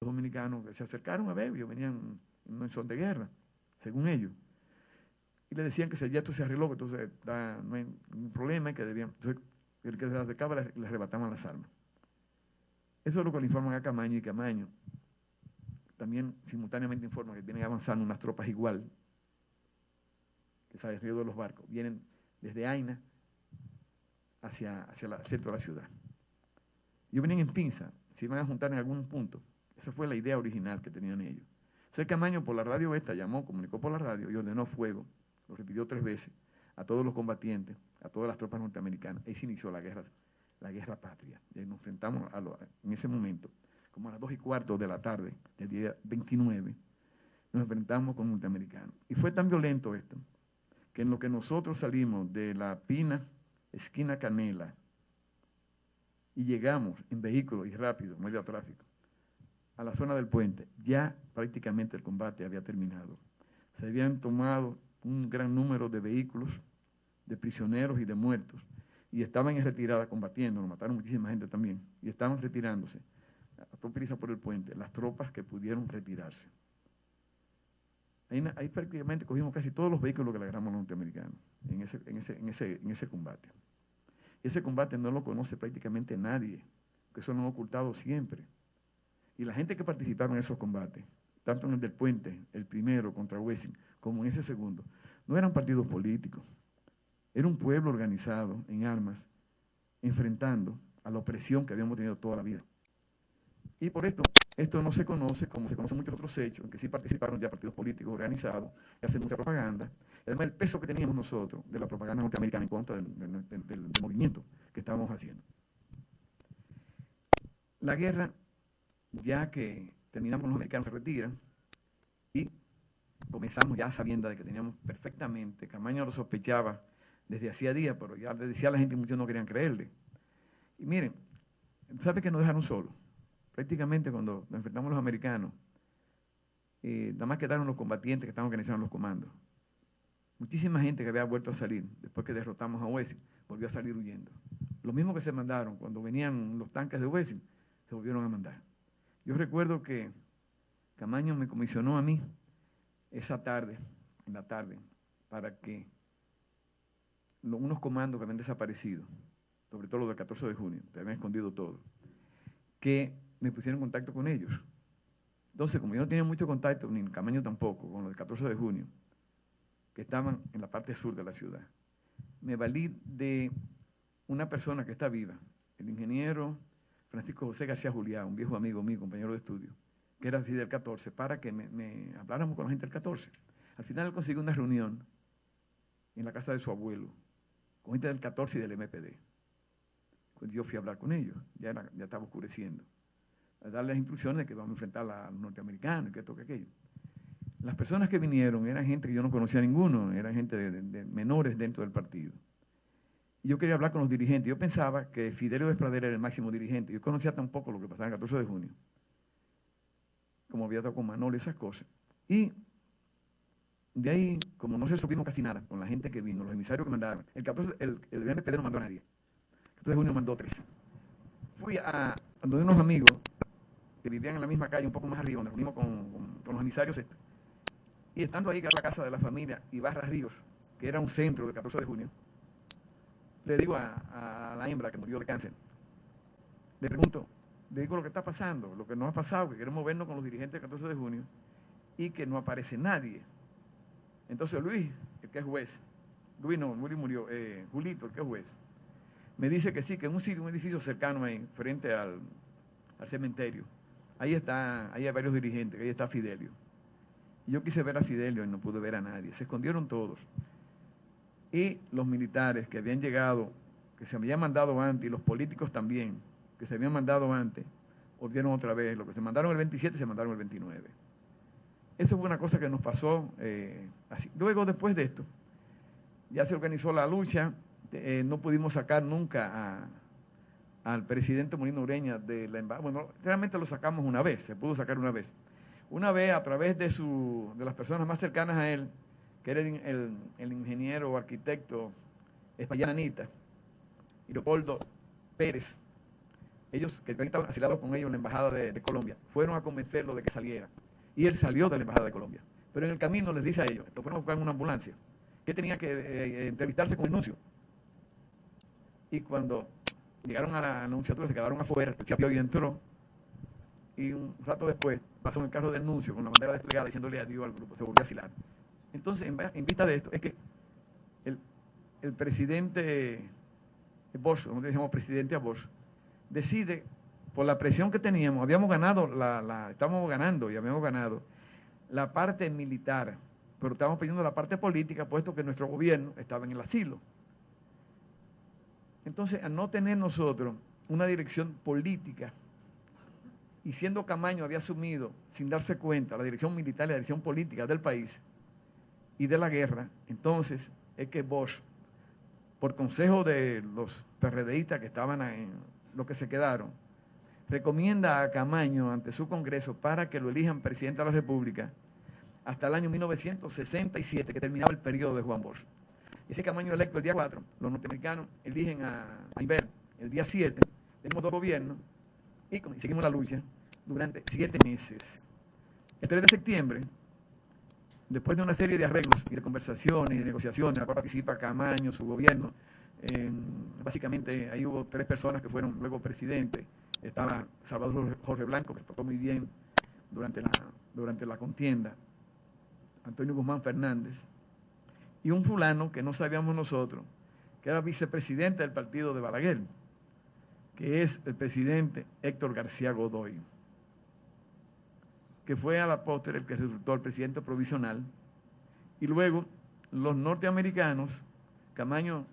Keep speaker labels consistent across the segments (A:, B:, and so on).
A: dominicanos que se acercaron a ver, ellos venían en son de guerra, según ellos. Y le decían que ya esto se arregló, que entonces no hay ningún problema, que debían. Entonces, el que se acercaba le arrebataban las armas. Eso es lo que le informan a Camaño, y Camaño también simultáneamente informa que vienen avanzando unas tropas igual, que salen río de los barcos, vienen desde Aina hacia el centro de la ciudad. Ellos venían en pinza, se iban a juntar en algún punto. Esa fue la idea original que tenían ellos. Entonces Camaño por la radio llamó, comunicó por la radio y ordenó fuego, lo repitió 3 veces, a todos los combatientes, a todas las tropas norteamericanas. Ahí se inició la guerra patria. Y nos enfrentamos en ese momento, como a las 2:15 de la tarde del día 29, nos enfrentamos con norteamericanos. Y fue tan violento esto, que en lo que nosotros salimos de La Pina, esquina Canela, y llegamos en vehículo y rápido, medio a tráfico, a la zona del puente, ya prácticamente el combate había terminado. Se habían tomado un gran número de vehículos, de prisioneros y de muertos, y estaban en retirada combatiendo, nos mataron muchísima gente también, y estaban retirándose a toda prisa por el puente, las tropas que pudieron retirarse. Ahí prácticamente cogimos casi todos los vehículos que le agarramos a los norteamericanos en ese combate. Ese combate no lo conoce prácticamente nadie, que eso lo han ocultado siempre. Y la gente que participaba en esos combates, tanto en el del puente, el primero contra Wessing, como en ese segundo, no eran partidos políticos. Era un pueblo organizado en armas, enfrentando a la opresión que habíamos tenido toda la vida. Y por esto no se conoce como se conocen muchos otros hechos, en que sí participaron ya partidos políticos organizados, que hacen mucha propaganda. Además, el peso que teníamos nosotros de la propaganda norteamericana en contra del movimiento que estábamos haciendo. La guerra, ya que terminamos, los americanos se retiran y comenzamos ya sabiendo de que teníamos perfectamente, Camaño lo sospechaba desde hacía días, pero ya le decía a la gente y muchos no querían creerle. Y miren, ¿sabe que nos dejaron solos? Prácticamente cuando nos enfrentamos los americanos, nada más quedaron los combatientes que estaban organizando los comandos. Muchísima gente que había vuelto a salir, después que derrotamos a Wessing, volvió a salir huyendo. Los mismos que se mandaron cuando venían los tanques de Wessing, se volvieron a mandar. Yo recuerdo que Camaño me comisionó a mí esa tarde, en la tarde, para que unos comandos que habían desaparecido, sobre todo los del 14 de junio, que habían escondido todo, que me pusieron en contacto con ellos. Entonces, como yo no tenía mucho contacto, ni Camaño tampoco, con los del 14 de junio, que estaban en la parte sur de la ciudad, me valí de una persona que está viva, el ingeniero Francisco José García Juliá, un viejo amigo mío, compañero de estudio, que era así del 14, para que me habláramos con la gente del 14. Al final él consiguió una reunión en la casa de su abuelo, con gente del 14 y del MPD. Cuando yo fui a hablar con ellos, ya estaba oscureciendo, a darles instrucciones de que vamos a enfrentar a los norteamericanos, que esto, que aquello. Las personas que vinieron eran gente que yo no conocía a ninguno, eran gente de menores dentro del partido. Y yo quería hablar con los dirigentes. Yo pensaba que Fidelio Despradera era el máximo dirigente. Yo conocía tampoco lo que pasaba el 14 de junio, como había estado con Manolo y esas cosas. Y de ahí, como no resolvimos casi nada con la gente que vino, los emisarios que mandaron, el MPD no mandó a nadie. El 14 de junio mandó 3. Fui a donde unos amigos que vivían en la misma calle, un poco más arriba, donde nos reunimos con los emisarios. Y estando ahí, que era la casa de la familia Ibarra Ríos, que era un centro del 14 de junio, le digo a la hembra que murió de cáncer, le pregunto, le digo lo que está pasando, lo que nos ha pasado, que queremos vernos con los dirigentes del 14 de junio y que no aparece nadie. Entonces Luis, el que es juez, murió, Julito, el que es juez, me dice que sí, que en un edificio cercano ahí, frente al cementerio, ahí hay varios dirigentes, que ahí está Fidelio. Y yo quise ver a Fidelio y no pude ver a nadie, se escondieron todos. Y los militares que habían llegado, que se habían mandado antes, y los políticos también, que se habían mandado antes, volvieron otra vez. Lo que se mandaron el 27 se mandaron el 29. Eso fue una cosa que nos pasó así. Luego, después de esto, ya se organizó la lucha, no pudimos sacar nunca al presidente Molino Ureña de la embajada. Bueno, realmente lo sacamos una vez, se pudo sacar una vez. Una vez a través de las personas más cercanas a él, que era el ingeniero o arquitecto Espaillat Anita, y Leopoldo Pérez, ellos que habían estado asilados con ellos en la embajada de Colombia, fueron a convencerlo de que saliera. Y él salió de la embajada de Colombia. Pero en el camino les dice a ellos, lo fueron a buscar en una ambulancia, que tenía que entrevistarse con el nuncio. Y cuando llegaron a la anunciatura, se quedaron afuera, el Chapio entró, y un rato después pasó en el carro del nuncio con la bandera desplegada diciéndole adiós al grupo, se volvió a asilar. Entonces, en vista de esto, es que el presidente Bosch, como decíamos presidente a Bosch, decide, por la presión que teníamos, habíamos ganado, estábamos ganando y habíamos ganado la parte militar, pero estábamos pidiendo la parte política, puesto que nuestro gobierno estaba en el asilo. Entonces, al no tener nosotros una dirección política, y siendo Camaño había asumido, sin darse cuenta, la dirección militar y la dirección política del país y de la guerra, entonces es que Bosch, por consejo de los PRDistas que estaban en los que se quedaron, recomienda a Camaño ante su Congreso para que lo elijan presidente de la República hasta el año 1967, que terminaba el periodo de Juan Bosch. Ese Camaño electo el día 4, los norteamericanos eligen a Inver el día 7, tenemos dos gobiernos y seguimos la lucha durante 7 meses. El 3 de septiembre, después de una serie de arreglos y de conversaciones y de negociaciones, en la cual participa Camaño, su gobierno, básicamente ahí hubo 3 personas que fueron luego presidentes. Estaba Salvador Jorge Blanco, que se portó muy bien durante la contienda, Antonio Guzmán Fernández, y un fulano que no sabíamos nosotros, que era vicepresidente del partido de Balaguer, que es el presidente Héctor García Godoy, que fue a la postre el que resultó el presidente provisional. Y luego los norteamericanos, Camaño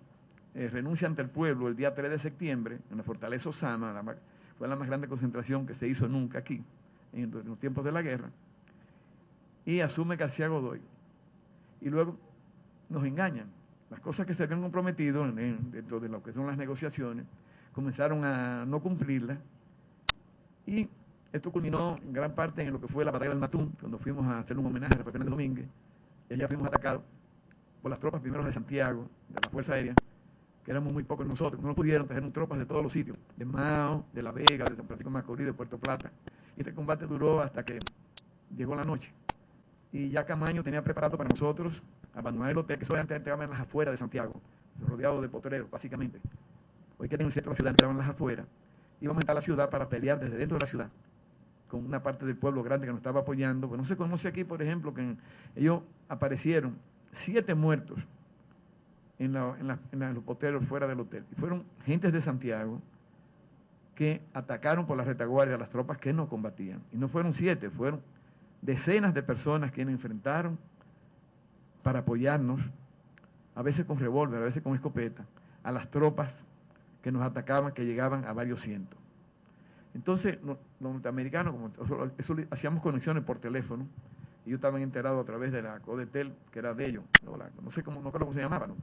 A: renuncia ante el pueblo el día 3 de septiembre en la fortaleza Osama, fue la más grande concentración que se hizo nunca aquí, en los tiempos de la guerra, y asume García Godoy. Y luego nos engañan. Las cosas que se habían comprometido dentro de lo que son las negociaciones, comenzaron a no cumplirlas, y esto culminó en gran parte en lo que fue la batalla del Matún, cuando fuimos a hacer un homenaje a Rafael Fernández Domínguez, y allá fuimos atacados por las tropas primero de Santiago, de la Fuerza Aérea, que éramos muy pocos nosotros, no pudieron, trajeron tropas de todos los sitios, de Mao, de La Vega, de San Francisco de Macorís, de Puerto Plata. Y este combate duró hasta que llegó la noche. Y ya Camaño tenía preparado para nosotros abandonar el hotel, que solamente entraban en las afueras de Santiago, rodeado de potreros, básicamente. Hoy que en el centro de la ciudad entraban en las afueras, íbamos a entrar a la ciudad para pelear desde dentro de la ciudad, con una parte del pueblo grande que nos estaba apoyando. Pues no se conoce aquí, por ejemplo, que ellos aparecieron 7 muertos en los potreros fuera del hotel. Y fueron gentes de Santiago que atacaron por la retaguardia a las tropas que nos combatían. Y no fueron 7, fueron decenas de personas que nos enfrentaron para apoyarnos, a veces con revólver, a veces con escopeta, a las tropas que nos atacaban, que llegaban a varios cientos. Entonces, los norteamericanos, como eso, hacíamos conexiones por teléfono, y ellos estaban enterados a través de la Codetel, que era de ellos, no sé cómo, no creo cómo se llamaba, ¿no?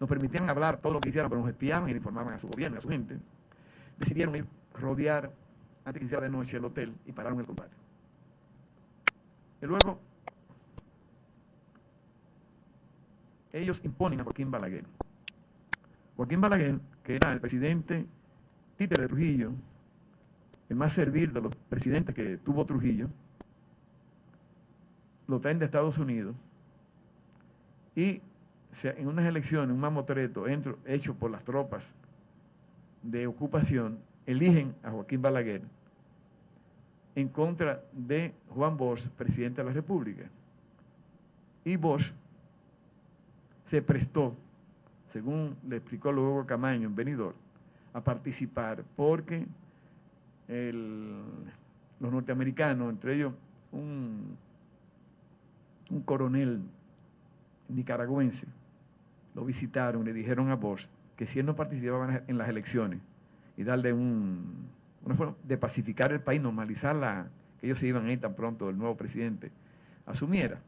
A: Nos permitían hablar todo lo que hicieran, pero nos espiaban y le informaban a su gobierno y a su gente. Decidieron ir rodear, antes que hiciera de noche, el hotel y pararon el combate. Y luego, ellos imponen a Joaquín Balaguer. Joaquín Balaguer, que era el presidente títere de Trujillo, el más servil de los presidentes que tuvo Trujillo, lo traen de Estados Unidos y en unas elecciones, un mamotreto hecho por las tropas de ocupación, eligen a Joaquín Balaguer en contra de Juan Bosch, presidente de la República. Y Bosch se prestó, según le explicó luego Camaño en Benidorm, a participar porque los norteamericanos, entre ellos un coronel nicaragüense, lo visitaron y le dijeron a Bosch que si él no participaba en las elecciones y darle una forma de pacificar el país, normalizar que ellos se iban a ir tan pronto el nuevo presidente asumiera,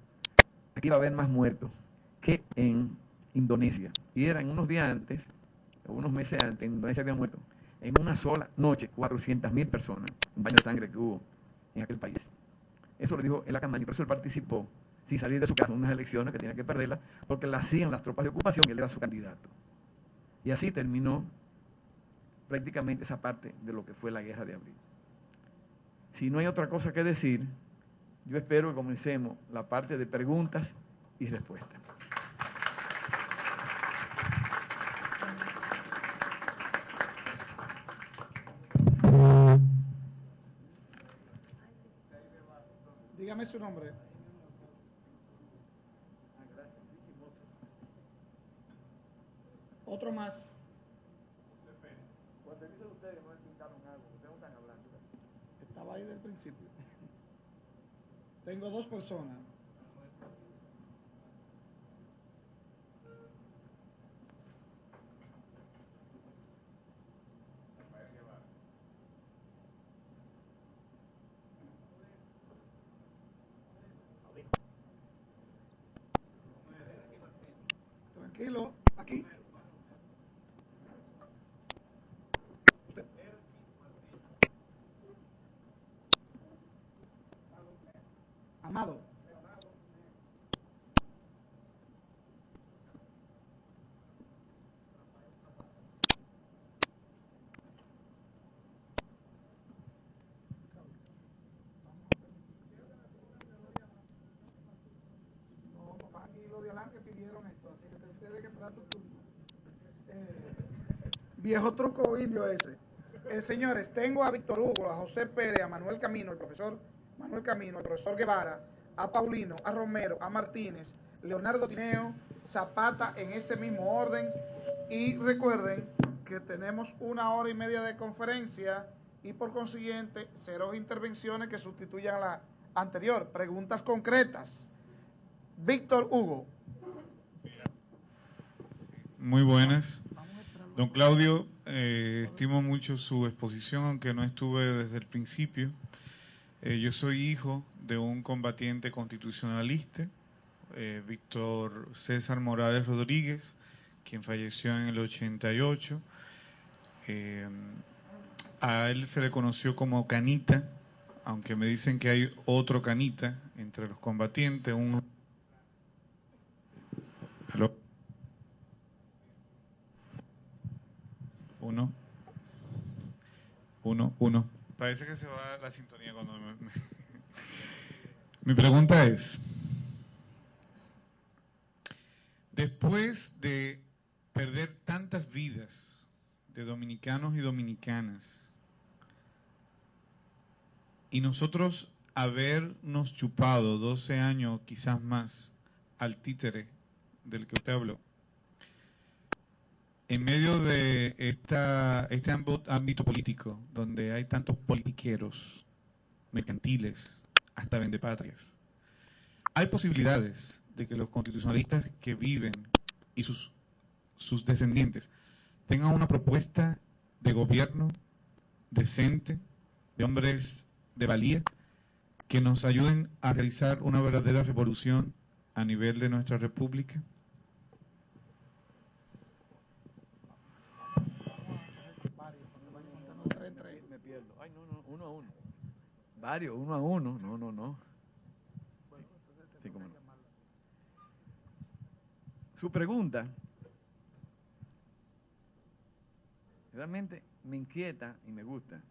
A: aquí iba a haber más muertos que en Indonesia. Y eran unos días antes, o unos meses antes, en Indonesia había muerto en una sola noche 400.000 personas, un baño de sangre que hubo en aquel país. Eso le dijo él a Camaño, por eso él participó sin salir de su casa en unas elecciones que tenía que perderlas, porque las hacían las tropas de ocupación y él era su candidato. Y así terminó prácticamente esa parte de lo que fue la Guerra de Abril. Si no hay otra cosa que decir, yo espero que comencemos la parte de preguntas y respuestas.
B: Dígame su nombre. Otro más.
A: Cuando dicen ustedes no explicaron algo, ustedes no están hablando.
B: Estaba ahí del principio. Tengo dos personas. Tranquilo, aquí. Amado. No, papá, aquí los de adelante pidieron esto, así que ustedes que esperar tu turno. Viejo truco indio ese. Señores, tengo a Víctor Hugo, a José Pérez, a Manuel Camino, el profesor Manuel Camino, al profesor Guevara, a Paulino, a Romero, a Martínez, Leonardo Tineo, Zapata en ese mismo orden. Y recuerden que tenemos 1 hora y media de conferencia y por consiguiente 0 intervenciones que sustituyan a la anterior. Preguntas concretas. Víctor Hugo.
C: Muy buenas. Don Claudio, estimo mucho su exposición, aunque no estuve desde el principio. Yo soy hijo de un combatiente constitucionalista, Víctor César Morales Rodríguez, quien falleció en el 88. A él se le conoció como Canita, aunque me dicen que hay otro Canita entre los combatientes. ¿Aló? Uno. Parece que se va la sintonía cuando Mi pregunta es, después de perder tantas vidas de dominicanos y dominicanas, y nosotros habernos chupado 12 años, quizás más, al títere del que usted habló, en medio de este ámbito político, donde hay tantos politiqueros, mercantiles, hasta vendepatrias, hay posibilidades de que los constitucionalistas que viven y sus descendientes tengan una propuesta de gobierno decente, de hombres de valía, que nos ayuden a realizar una verdadera revolución a nivel de nuestra república.
A: Me pierdo. Ay, no, 1-1. Varios, 1-1. No. Sí, cómo no. Su pregunta realmente me inquieta y me gusta.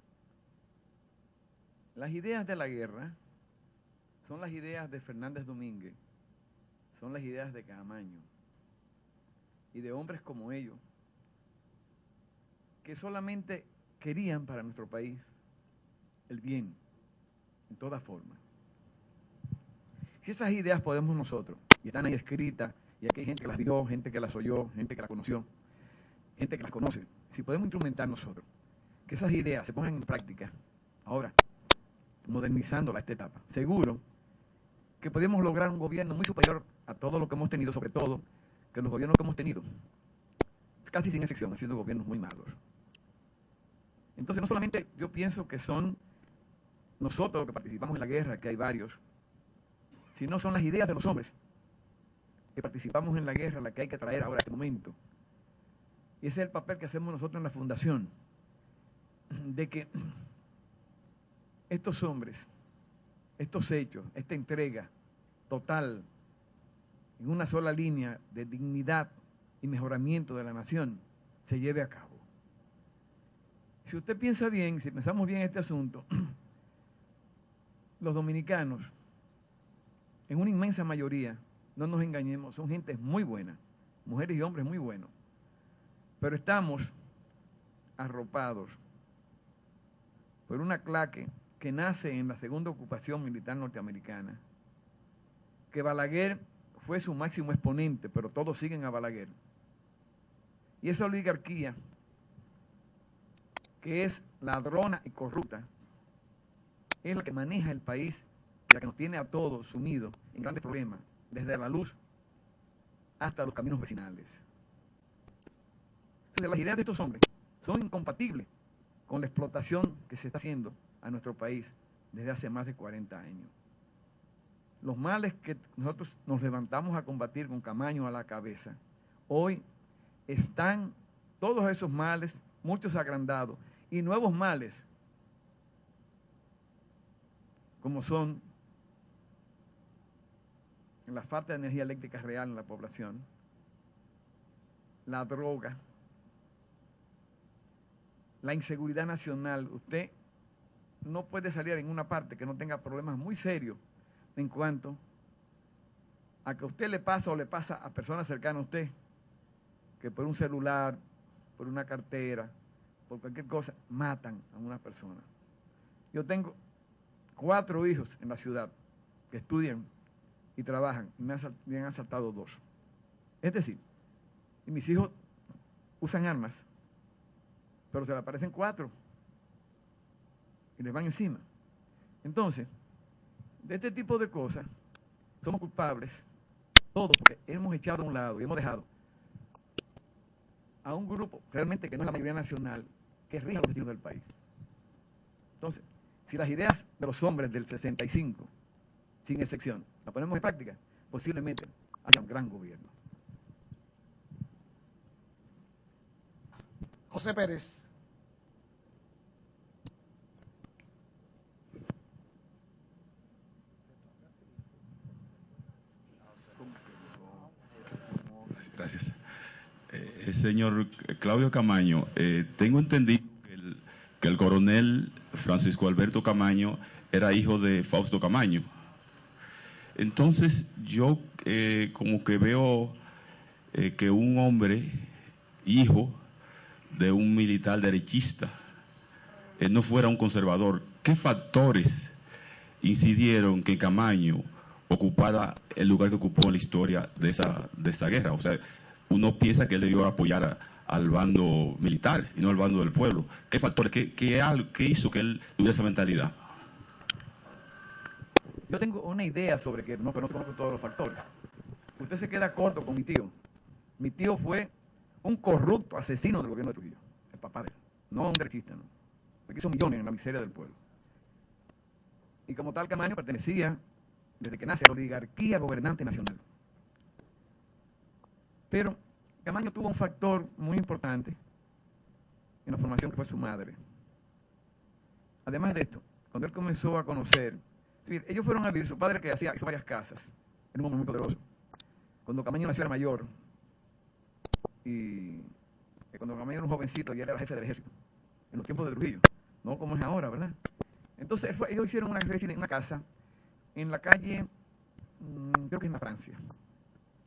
A: Las ideas de la guerra son las ideas de Fernández Domínguez, son las ideas de Camaño y de hombres como ellos, que solamente querían para nuestro país el bien, en toda forma. Si esas ideas podemos nosotros, y están ahí escritas, y aquí hay gente que las vio, gente que las oyó, gente que las conoció, gente que las conoce, si podemos instrumentar nosotros, que esas ideas se pongan en práctica, ahora, modernizándola a esta etapa, seguro que podemos lograr un gobierno muy superior a todo lo que hemos tenido, sobre todo que los gobiernos que hemos tenido, casi sin excepción, han sido gobiernos muy malos. Entonces, no solamente yo pienso que son nosotros que participamos en la guerra, que hay varios, sino son las ideas de los hombres que participamos en la guerra, la que hay que traer ahora a este momento. Y ese es el papel que hacemos nosotros en la fundación, de que estos hombres, estos hechos, esta entrega total, en una sola línea de dignidad y mejoramiento de la nación, se lleve a cabo. Si usted piensa bien, si pensamos bien este asunto, los dominicanos, en una inmensa mayoría, no nos engañemos, son gente muy buena, mujeres y hombres muy buenos, pero estamos arropados por una claque que nace en la segunda ocupación militar norteamericana, que Balaguer fue su máximo exponente, pero todos siguen a Balaguer. Y esa oligarquía, que es ladrona y corrupta, es la que maneja el país y la que nos tiene a todos sumidos en grandes problemas, desde la luz hasta los caminos vecinales. Entonces, las ideas de estos hombres son incompatibles con la explotación que se está haciendo a nuestro país desde hace más de 40 años. Los males que nosotros nos levantamos a combatir con Camaño a la cabeza, hoy están todos esos males, muchos agrandados, y nuevos males, como son la falta de energía eléctrica real en la población, la droga, la inseguridad nacional. Usted no puede salir en una parte que no tenga problemas muy serios en cuanto a que a usted le pasa o le pasa a personas cercanas a usted, que por un celular, por una cartera, por cualquier cosa, matan a una persona. Yo tengo 4 hijos en la ciudad que estudian y trabajan, y me han asaltado 2. Es decir, y mis hijos usan armas, pero se le aparecen 4 y les van encima. Entonces, de este tipo de cosas, somos culpables todos, porque hemos echado a un lado y hemos dejado a un grupo realmente que no es la mayoría nacional, que rija los destinos del país. Entonces, si las ideas de los hombres del 65, sin excepción, las ponemos en práctica, posiblemente haya un gran gobierno.
B: José Pérez.
D: Gracias. Señor Claudio Camaño, tengo entendido que el coronel Francisco Alberto Camaño era hijo de Fausto Camaño. Entonces yo como que veo que un hombre, hijo de un militar derechista, no fuera un conservador. ¿Qué factores incidieron que Camaño ocupara el lugar que ocupó en la historia de esa guerra? O sea, uno piensa que él debió apoyar al bando militar y no al bando del pueblo. ¿Qué factores, qué hizo que él tuviera esa mentalidad?
A: Yo tengo una idea sobre que no conozco todos los factores. Usted se queda corto con mi tío. Mi tío fue un corrupto asesino del gobierno de Trujillo, el papá de él, no un derechista, no. Porque hizo millones en la miseria del pueblo. Y como tal, Camaño pertenecía, desde que nace, a la oligarquía gobernante nacional. Pero Camaño tuvo un factor muy importante en la formación, que fue su madre. Además de esto, cuando él comenzó a conocer, ellos fueron a vivir, su padre que hizo varias casas, era un hombre muy poderoso. Cuando Camaño nació era mayor, y cuando Camaño era un jovencito, y él era jefe del ejército, en los tiempos de Trujillo, no como es ahora, ¿verdad? Entonces ellos hicieron una casa en la calle, creo que es en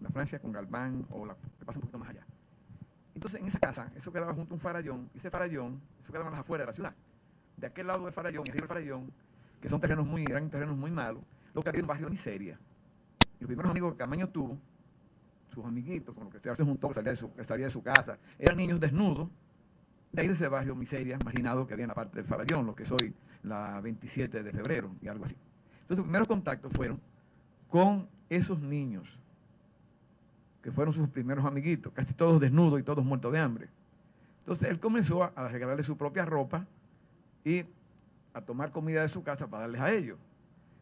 A: la Francia con Galván, o la que pasa un poquito más allá. Entonces en esa casa, eso quedaba junto a un farallón, y ese farallón, eso quedaba a las afueras de la ciudad. De aquel lado del farallón y arriba del farallón, que son terrenos eran terrenos muy malos, lo que había un barrio de miseria. Y los primeros amigos que Camaño tuvo, sus amiguitos, con los que se juntó, que salía de su casa, eran niños desnudos, de ahí de ese barrio miseria, marginado, que había en la parte del farallón, lo que es hoy la 27 de febrero y algo así. Entonces los primeros contactos fueron con esos niños, que fueron sus primeros amiguitos, casi todos desnudos y todos muertos de hambre. Entonces él comenzó a regalarle su propia ropa y a tomar comida de su casa para darles a ellos.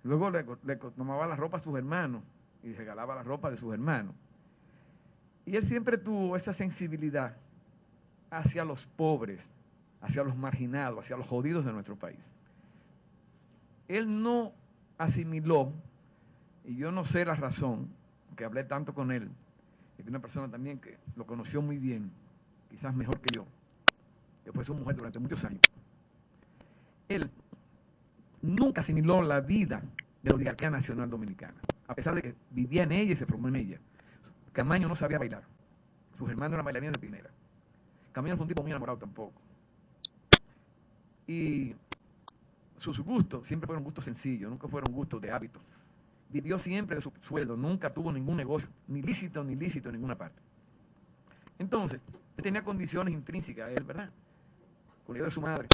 A: Luego le tomaba la ropa a sus hermanos y regalaba la ropa de sus hermanos. Y él siempre tuvo esa sensibilidad hacia los pobres, hacia los marginados, hacia los jodidos de nuestro país. Él no asimiló, y yo no sé la razón, que hablé tanto con él, y que una persona también que lo conoció muy bien, quizás mejor que yo, que fue su mujer durante muchos años, él nunca asimiló la vida de la oligarquía nacional dominicana, a pesar de que vivía en ella y se formó en ella. Camaño no sabía bailar. Sus hermanos eran bailarines de primera. Camaño fue un tipo muy enamorado tampoco. Y sus gustos siempre fueron gustos sencillos, nunca fueron gustos de hábito. Vivió siempre de su sueldo, nunca tuvo ningún negocio, ni lícito en ninguna parte. Entonces, él tenía condiciones intrínsecas, él, ¿verdad? Con la ayuda de su madre.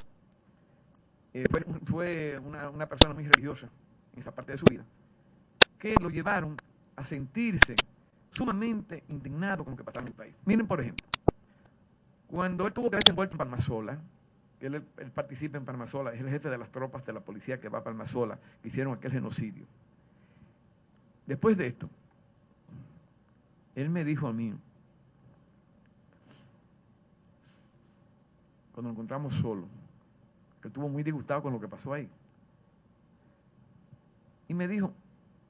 A: Fue una persona muy religiosa en esa parte de su vida, que lo llevaron a sentirse sumamente indignado con lo que pasaba en el país. Miren, por ejemplo, cuando él tuvo que verse envuelto en Palmasola, que él participa en Palmasola, es el jefe de las tropas de la policía que va a Palmasola, que hicieron aquel genocidio. Después de esto, él me dijo a mí, cuando nos encontramos solos, que estuvo muy disgustado con lo que pasó ahí. Y me dijo,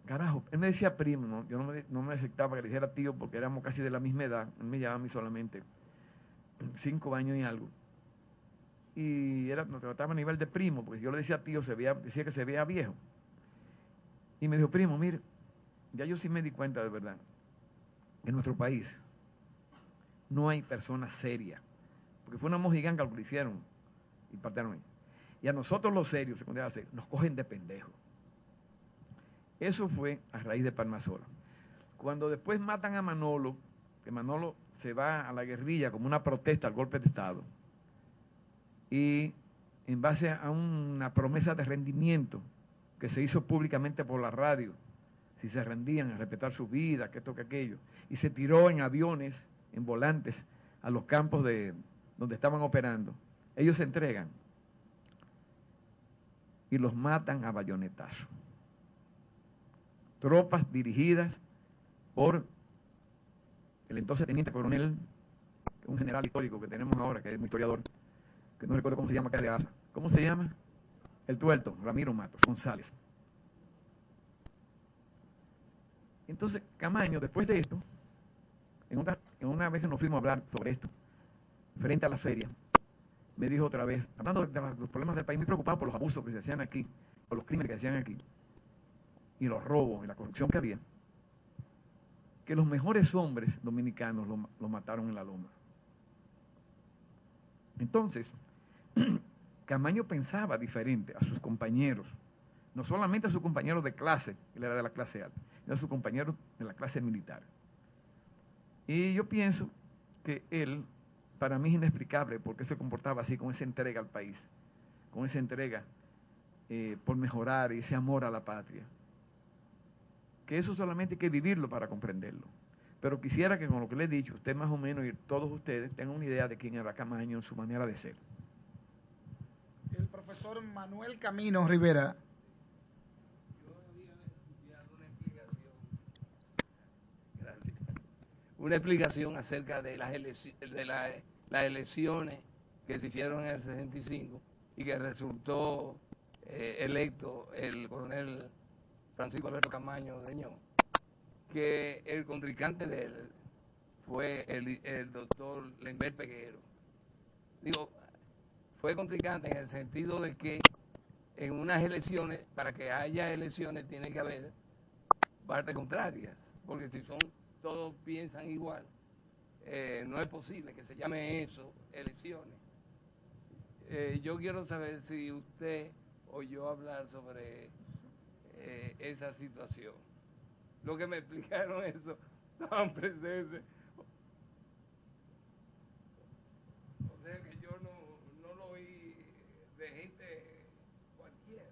A: carajo, él me decía primo, ¿no? Yo no me aceptaba que le dijera tío porque éramos casi de la misma edad. Él me llevaba a mí solamente 5 años y algo. Y nos trataba a nivel de primo, porque yo le decía tío, decía que se veía viejo. Y me dijo, primo, mire, ya yo sí me di cuenta de verdad que en nuestro país no hay personas serias, porque fue una mojiganga lo que le hicieron y partieron ahí. Y a nosotros los serios, nos cogen de pendejos. Eso fue a raíz de Palmasola. Cuando después matan a Manolo, que Manolo se va a la guerrilla como una protesta al golpe de Estado, y en base a una promesa de rendimiento que se hizo públicamente por la radio, si se rendían a respetar su vida, que esto, que aquello, y se tiró en aviones, en volantes, a los campos donde estaban operando, ellos se entregan y los matan a bayonetazo. Tropas dirigidas por el entonces teniente coronel, un general histórico que tenemos ahora, que es un historiador, que no recuerdo cómo se llama acá de ASA. ¿Cómo se llama? El tuerto, Ramiro Matos González. Entonces, Camaño, después de esto, en una vez que nos fuimos a hablar sobre esto, frente a la feria, me dijo otra vez, hablando de los problemas del país, muy preocupado por los abusos que se hacían aquí, por los crímenes que se hacían aquí, y los robos y la corrupción que había, que los mejores hombres dominicanos lo mataron en la loma. Entonces, Camaño pensaba diferente a sus compañeros, no solamente a sus compañeros de clase, él era de la clase alta, sino a sus compañeros de la clase militar. Y yo pienso que él, para mí es inexplicable por qué se comportaba así, con esa entrega al país, con esa entrega por mejorar y ese amor a la patria. Que eso solamente hay que vivirlo para comprenderlo. Pero quisiera que con lo que le he dicho, usted más o menos y todos ustedes tengan una idea de quién era Camaño en su manera de ser.
B: El profesor Manuel Camino Rivera.
E: Yo había estudiado una explicación acerca de las elecciones que se hicieron en el 65 y que resultó electo el coronel Francisco Alberto Camaño Deñón, que el contrincante de él fue el doctor Lembert Peguero. Digo, fue contrincante en el sentido de que en unas elecciones, para que haya elecciones, tiene que haber partes contrarias, porque si todos piensan igual, no es posible que se llame eso elecciones. Yo quiero saber si usted oyó hablar sobre esa situación. Lo que me explicaron eso, estaban presentes. O sea que yo no lo oí de gente cualquiera.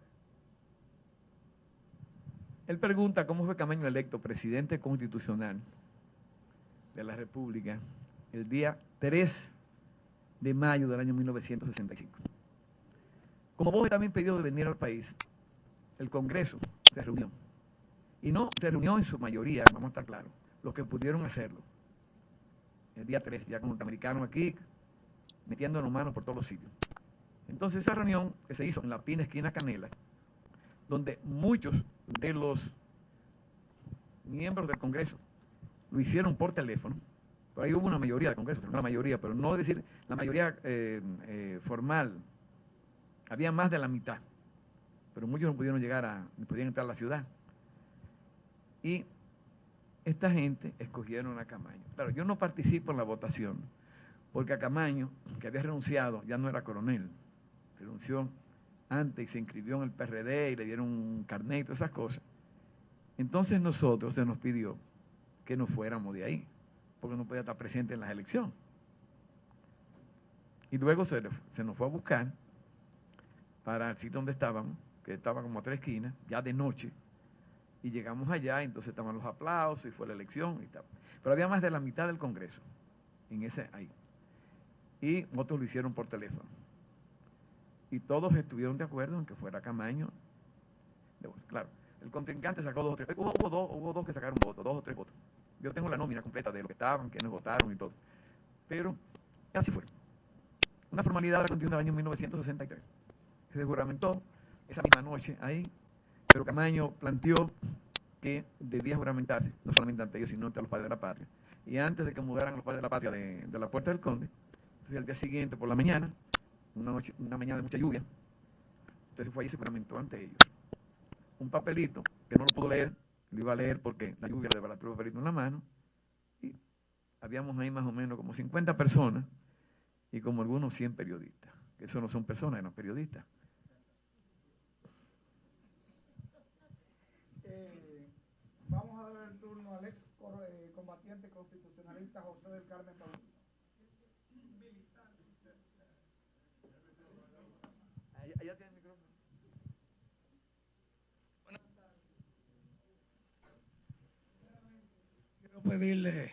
A: Él pregunta cómo fue Camaño electo presidente constitucional de la República el día 3 de mayo del año 1965. Como vos estaba impedido de venir al país, el Congreso se reunió. Y no se reunió en su mayoría, vamos a estar claros, los que pudieron hacerlo. El día 3, ya con los americanos aquí, metiéndonos manos por todos los sitios. Entonces esa reunión que se hizo en la Pina esquina Canela, donde muchos de los miembros del Congreso lo hicieron por teléfono, Por ahí hubo una mayoría del Congreso, una mayoría, pero no decir la mayoría formal. Había más de la mitad, pero muchos no pudieron llegar ni podían entrar a la ciudad. Y esta gente escogieron a Camaño. Claro, yo no participo en la votación, porque a Camaño, que había renunciado, ya no era coronel, renunció antes y se inscribió en el PRD y le dieron un carnet y todas esas cosas. Entonces nosotros se nos pidió que nos fuéramos de ahí, porque no podía estar presente en las elecciones. Y luego se nos fue a buscar para el sitio donde estábamos, que estaba como a 3 esquinas, ya de noche, y llegamos allá, y entonces estaban los aplausos, y fue la elección, y tal. Pero había más de la mitad del Congreso, ahí. Y otros lo hicieron por teléfono. Y todos estuvieron de acuerdo en que fuera Camaño. Claro, el contrincante sacó 2 o 3, hubo dos que sacaron votos, 2 o 3 votos. Yo tengo la nómina completa de lo que estaban, quienes votaron y todo. Pero así fue. Una formalidad de la Constitución del año 1963. Se juramentó esa misma noche ahí, pero Camaño planteó que debía juramentarse, no solamente ante ellos, sino ante los padres de la patria. Y antes de que mudaran los padres de la patria de la Puerta del Conde, entonces al día siguiente, por la mañana, una mañana de mucha lluvia, entonces fue ahí y se juramentó ante ellos. Un papelito que no lo pudo leer, lo iba a leer porque la lluvia le desbarató el papelito en la mano, y habíamos ahí más o menos como 50 personas y como algunos 100 periodistas, que eso no son personas, eran periodistas.
B: Vamos a dar el turno al ex combatiente constitucionalista José del Carmen Paulino.
A: Allá tiene el micrófono.
F: Buenas tardes. Quiero pedirle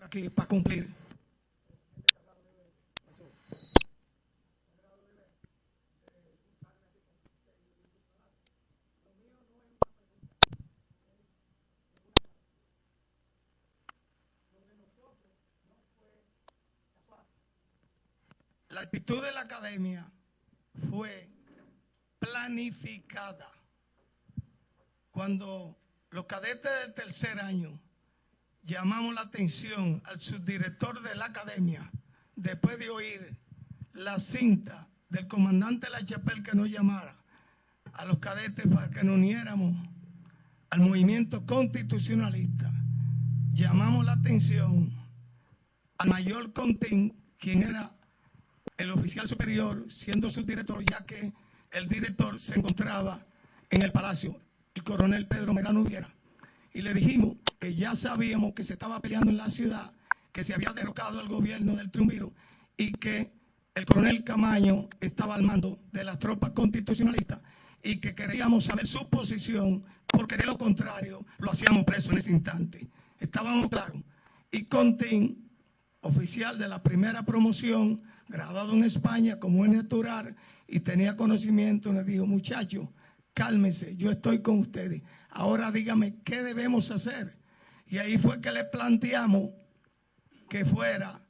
F: aquí para cumplir. La actitud de la academia fue planificada. Cuando los cadetes del tercer año llamamos la atención al subdirector de la academia, después de oír la cinta del comandante La Chapelle que nos llamara a los cadetes para que nos uniéramos al movimiento constitucionalista, llamamos la atención al mayor Contín, quien era el oficial superior, siendo subdirector, ya que el director se encontraba en el palacio, el coronel Pedro Merano Viera, y le dijimos que ya sabíamos que se estaba peleando en la ciudad, que se había derrocado el gobierno del triunviro y que el coronel Camaño estaba al mando de las tropas constitucionalistas y que queríamos saber su posición, porque de lo contrario lo hacíamos preso en ese instante. Estábamos claros. Y Contín, oficial de la primera promoción, graduado en España como es natural y tenía conocimiento, nos dijo: muchachos, cálmense, yo estoy con ustedes. Ahora dígame qué debemos hacer. Y ahí fue que le planteamos que fuera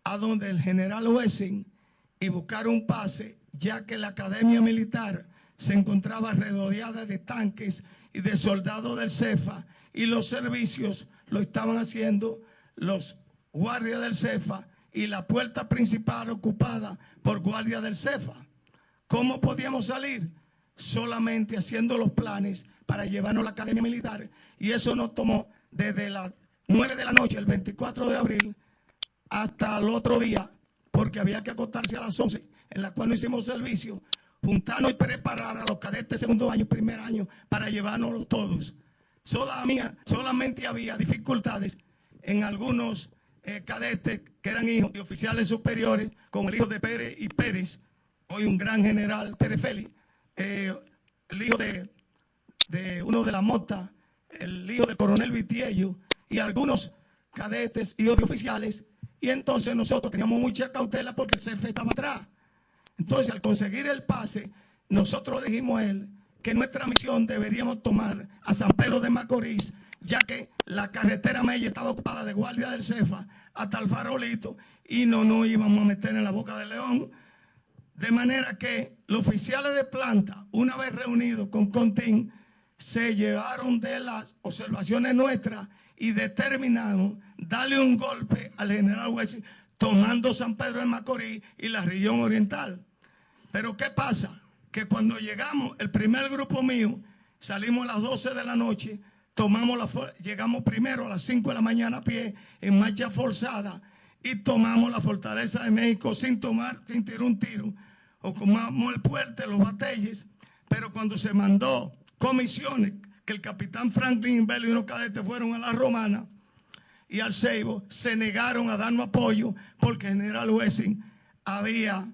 F: a donde el general Wessing y buscar un pase, ya que la academia militar se encontraba rodeada de tanques y de soldados del CEFA, y los servicios lo estaban haciendo los guardias del CEFA y la puerta principal ocupada por guardias del CEFA. ¿Cómo podíamos salir? Solamente haciendo los planes para llevarnos a la academia militar, y eso nos tomó desde las 9 de la noche, el 24 de abril, hasta el otro día, porque había que acostarse a las 11, en la cual no hicimos servicio, juntarnos y preparar a los cadetes segundo año, primer año, para llevárnoslos todos. Solamente había dificultades en algunos cadetes que eran hijos de oficiales superiores, como el hijo de Pérez y Pérez, hoy un gran general, Pérez Félix, el hijo de uno de la Mota, el hijo del coronel Vitiello, y algunos cadetes, hijos de oficiales. Y entonces nosotros teníamos mucha cautela porque el CFE estaba atrás. Entonces, al conseguir el pase, nosotros dijimos a él que nuestra misión deberíamos tomar a San Pedro de Macorís, ya que la carretera Mella estaba ocupada de guardia del CEFA hasta el farolito y no nos íbamos a meter en la boca del león. De manera que los oficiales de planta, una vez reunidos con Contín, se llevaron de las observaciones nuestras y determinaron darle un golpe al general Wessing, tomando San Pedro de Macorís y la región oriental. Pero ¿qué pasa? Que cuando llegamos, el primer grupo mío, salimos a las 12 de la noche, llegamos primero a las 5 de la mañana a pie, en marcha forzada, y tomamos la fortaleza de México sin tirar un tiro. Ocupamos el puente, los batelles, pero cuando se mandó comisiones, que el capitán Franklin Bell y unos cadetes fueron a la Romana y al Ceibo, se negaron a darnos apoyo porque el general Wessing había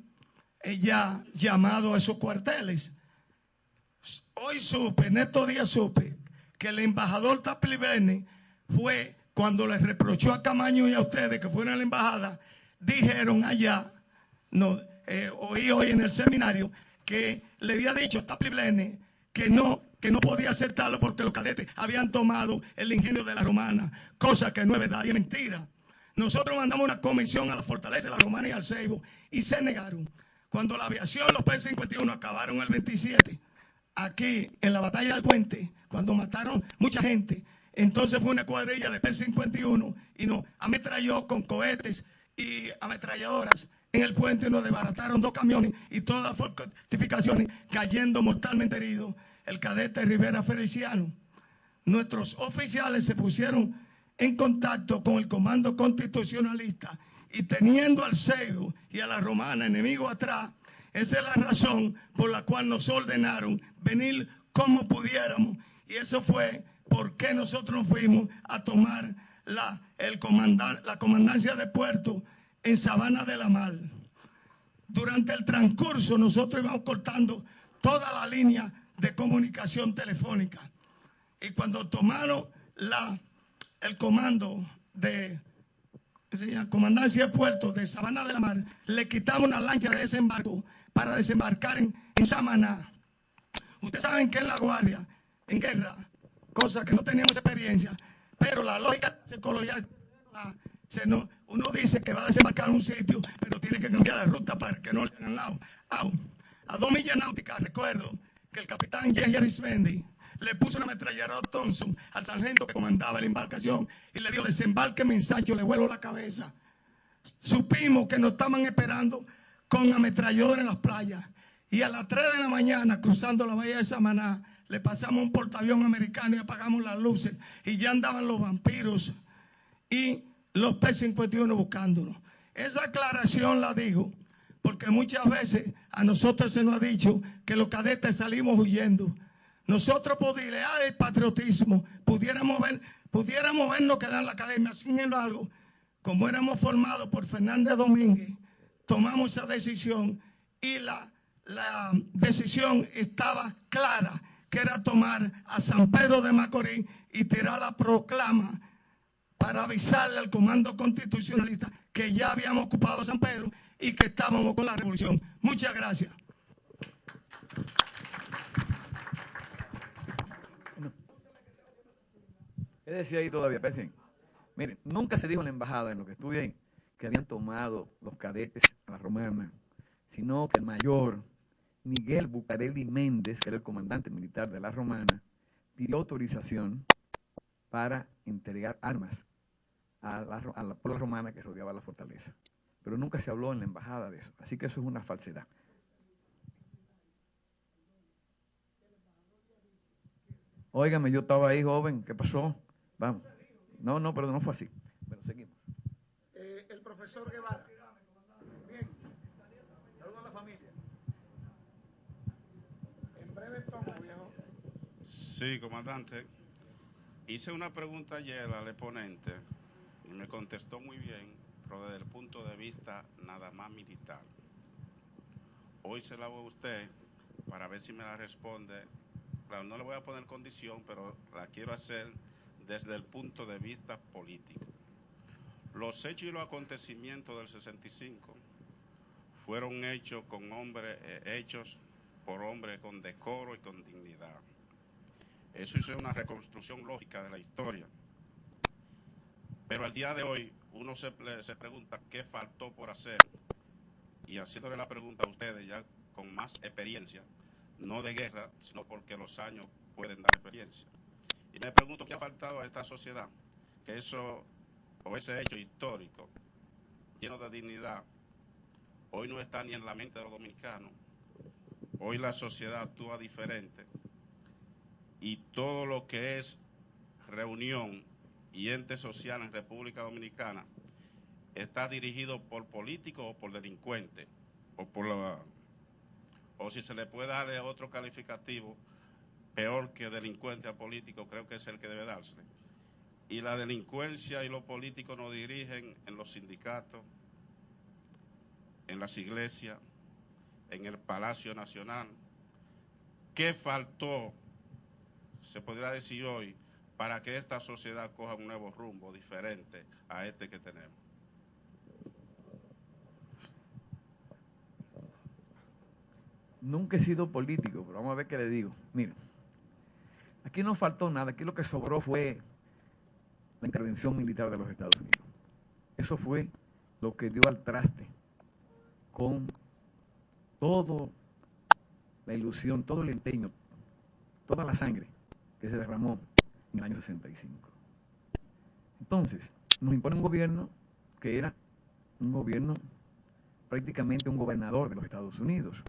F: ya llamado a esos cuarteles. Hoy supe, en estos días supe, que el embajador Taplibene fue cuando les reprochó a Camaño y a ustedes que fueron a la embajada, dijeron allá, oí hoy en el seminario, que le había dicho a Taplibene que no podía aceptarlo porque los cadetes habían tomado el ingenio de la Romana, cosa que no es verdad y es mentira. Nosotros mandamos una comisión a la fortaleza de la Romana y al Ceibo y se negaron. Cuando la aviación, los P-51 acabaron el 27, aquí en la batalla del puente, cuando mataron mucha gente, entonces fue una cuadrilla de P-51 y nos ametralló con cohetes y ametralladoras en el puente y nos desbarataron 2 camiones y todas las fortificaciones, cayendo mortalmente heridos el cadete Rivera Feliciano. Nuestros oficiales se pusieron en contacto con el comando constitucionalista y teniendo al Ceibo y a la Romana enemigo atrás, esa es la razón por la cual nos ordenaron venir como pudiéramos, y eso fue porque nosotros nos fuimos a tomar la comandancia de puerto en Sabana de la Mar. Durante el transcurso nosotros íbamos cortando toda la línea de comunicación telefónica, y cuando tomaron el comando de comandancia de puerto de Sabana de la Mar, le quitamos una lancha de desembarco para desembarcar en Samaná. Ustedes saben que en la guardia, en guerra, cosa que no teníamos experiencia, pero la lógica psicológica, uno dice que va a desembarcar en un sitio, pero tiene que cambiar de ruta para que no le hagan lado. A 2 millas náuticas, recuerdo que el capitán Jerry Arismendi le puso una ametralladora Thompson al sargento que comandaba la embarcación y le dijo: desembarqueme en Sancho, le vuelo la cabeza. Supimos que nos estaban esperando con ametralladora en las playas, y a las 3 de la mañana, cruzando la bahía de Samaná, le pasamos un portaavión americano y apagamos las luces, y ya andaban los vampiros y los P-51 buscándonos. Esa aclaración la digo porque muchas veces a nosotros se nos ha dicho que los cadetes salimos huyendo. Nosotros, por ideal del patriotismo, pudiéramos vernos quedar en la academia. Sin embargo, como éramos formados por Fernández Domínguez, tomamos esa decisión, y la decisión estaba clara, que era tomar a San Pedro de Macorís y tirar la proclama para avisarle al comando constitucionalista que ya habíamos ocupado San Pedro y que estábamos con la revolución. Muchas gracias.
A: ¿Qué decía ahí todavía? Pensen. Miren, nunca se dijo en la embajada, en lo que estuve ahí, que habían tomado los cadetes a la Romana, sino que el mayor Miguel Bucareli Méndez, que era el comandante militar de la Romana, pidió autorización para entregar armas a la puebla romana que rodeaba la fortaleza. Pero nunca se habló en la embajada de eso. Así que eso es una falsedad. Óigame, yo estaba ahí, joven. ¿Qué pasó? Vamos. No, pero no fue así. Bueno, seguimos.
B: El profesor Guevara. Bien. Saludos a la familia. En breve tomo, viejo.
G: Sí, comandante. Hice una pregunta ayer al exponente y me contestó muy bien, pero desde el punto de vista nada más militar. Hoy se la hago a usted para ver si me la responde. Claro, no le voy a poner condición, pero la quiero hacer desde el punto de vista político. Los hechos y los acontecimientos del 65 fueron hechos por hombres con decoro y con dignidad. Eso hizo una reconstrucción lógica de la historia. Pero al día de hoy uno se pregunta qué faltó por hacer. Y haciéndole la pregunta a ustedes ya con más experiencia, no de guerra, sino porque los años pueden dar experiencia. Y me pregunto qué ha faltado a esta sociedad, que eso o ese hecho histórico, lleno de dignidad, hoy no está ni en la mente de los dominicanos. Hoy la sociedad actúa diferente y todo lo que es reunión y ente social en República Dominicana está dirigido por políticos o por delincuentes, o si se le puede darle otro calificativo peor que delincuente a político, creo que es el que debe darse. Y la delincuencia y los políticos nos dirigen en los sindicatos, en las iglesias, en el Palacio Nacional. ¿Qué faltó, se podría decir hoy, para que esta sociedad coja un nuevo rumbo diferente a este que tenemos?
A: Nunca he sido político, pero vamos a ver qué le digo. Miren, aquí no faltó nada, aquí lo que sobró fue la intervención militar de los Estados Unidos. Eso fue lo que dio al traste con toda la ilusión, todo el empeño, toda la sangre que se derramó en el año 65. Entonces, nos impone un gobierno que era un gobierno, prácticamente un gobernador de los Estados Unidos.